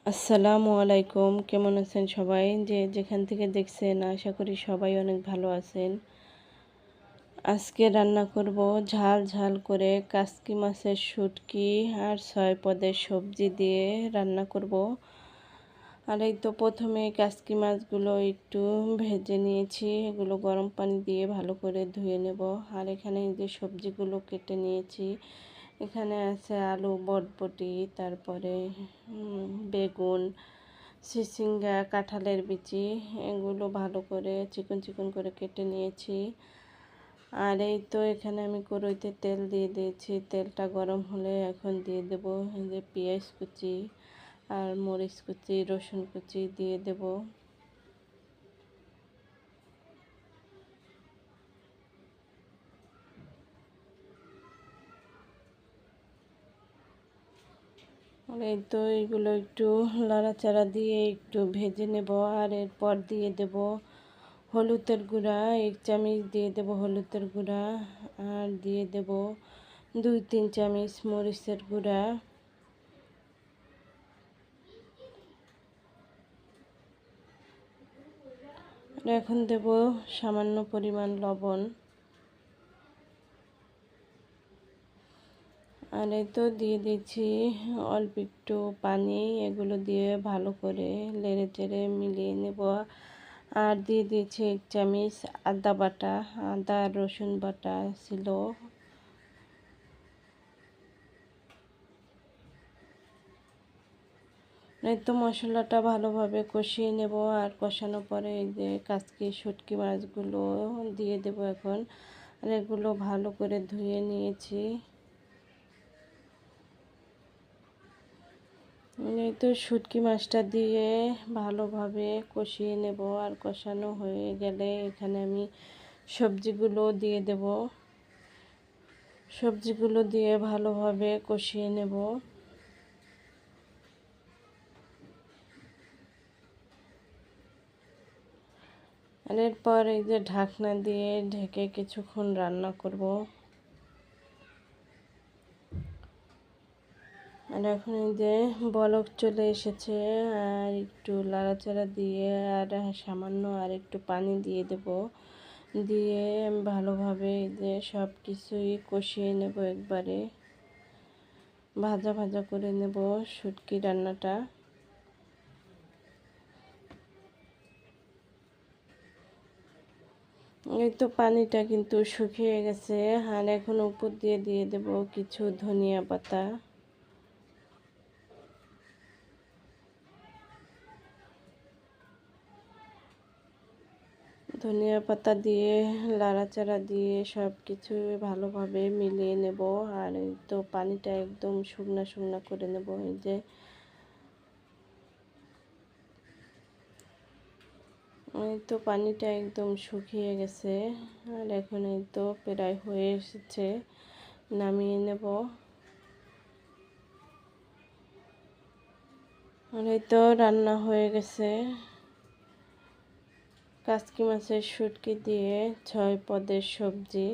আসসালামু আলাইকুম, কেমন আছেন সবাই? যে যেখান থেকে দেখছেন আশা করি সবাই অনেক ভালো আছেন। আজকে রান্না করব ঝাল ঝাল করে কাসকি মাছের শুটকি আর ৬ পদের সবজি দিয়ে রান্না করব। আর এই তো প্রথমে কাসকি মাছগুলো একটু ভেজে নিয়েছি, এগুলো গরম পানি দিয়ে ভালো করে ধুয়ে নেব। আর এখানে এই যে সবজিগুলো কেটে নিয়েছি, এখানে আছে আলু, বটবটি, তারপরে বেগুন, চিচিঙ্গা, কাঁঠালের বিচি, এগুলো ভালো করে চিকন চিকন করে কেটে নিয়েছি। আর এই তো এখানে আমি কড়াইতে তেল দিয়ে দিয়েছি, তেলটা গরম হলে এখন দিয়ে দেব এই যে পেঁয়াজ কুচি আর মরিচ কুচি, রসুন কুচি দিয়ে দেব। আর এই তো এগুলো একটু নাড়াচাড়া দিয়ে একটু ভেজে নেব। আর এরপর দিয়ে দেব হলুদের গুঁড়া, 1 চামচ দিয়ে দেব হলুদের গুঁড়া। আর দিয়ে দেব 2-3 চামচ মরিচের গুঁড়া। আর এখন দেব সামান্য পরিমাণ লবণ। আর এই তো দিয়ে দিচ্ছি অল্প একটু পানি, এগুলো দিয়ে ভালো করে নেড়ে চেড়ে মিলিয়ে নেব। আর দিয়ে দিয়েছি 1 চামচ আদা বাটা, আদা রসুন বাটা ছিল। এই তো মশলাটা ভালোভাবে কষিয়ে নেব। আর কষানোর পরে এই যে কাচকি শুটকি মাছগুলো দিয়ে দেব এখন। আর এগুলো ভালো করে ধুয়ে নিয়েছি। এই তো শুটকি মাছটা দিয়ে ভালোভাবে কষিয়ে নেব। আর কষানো হয়ে গেলে এখানে আমি সবজিগুলো দিয়ে দেব। সবজিগুলো দিয়ে ভালোভাবে কষিয়ে নেব। আর এরপর এই যে ঢাকনা দিয়ে ঢেকে কিছুক্ষণ রান্না করব। আর এখন এই যে বলক চলে এসেছে, আর একটু নাড়াচাড়া দিয়ে আর সামান্য আর একটু পানি দিয়ে দেব। দিয়ে ভালোভাবে এই যে সব কিছুই কষিয়ে নেব, একবারে ভাজা ভাজা করে নেব শুটকি রান্নাটা। এই তো পানিটা কিন্তু শুকিয়ে গেছে। আর এখন উপর দিয়ে দিয়ে দেব কিছু ধনিয়া পাতা। ধনিয়া পাতা দিয়ে নাড়াচাড়া দিয়ে সব কিছু ভালোভাবে মিলিয়ে নেব। আর এই তো পানিটা একদম শুকনা শুকনা করে নেব। এই যে এই তো পানিটা একদম শুকিয়ে গেছে। আর এখন এই তো প্রায় হয়ে এসেছে, নামিয়ে নেব। আর এই তো রান্না হয়ে গেছে কাচকি মাছের শুটকি দিয়ে 6 পদের সবজি।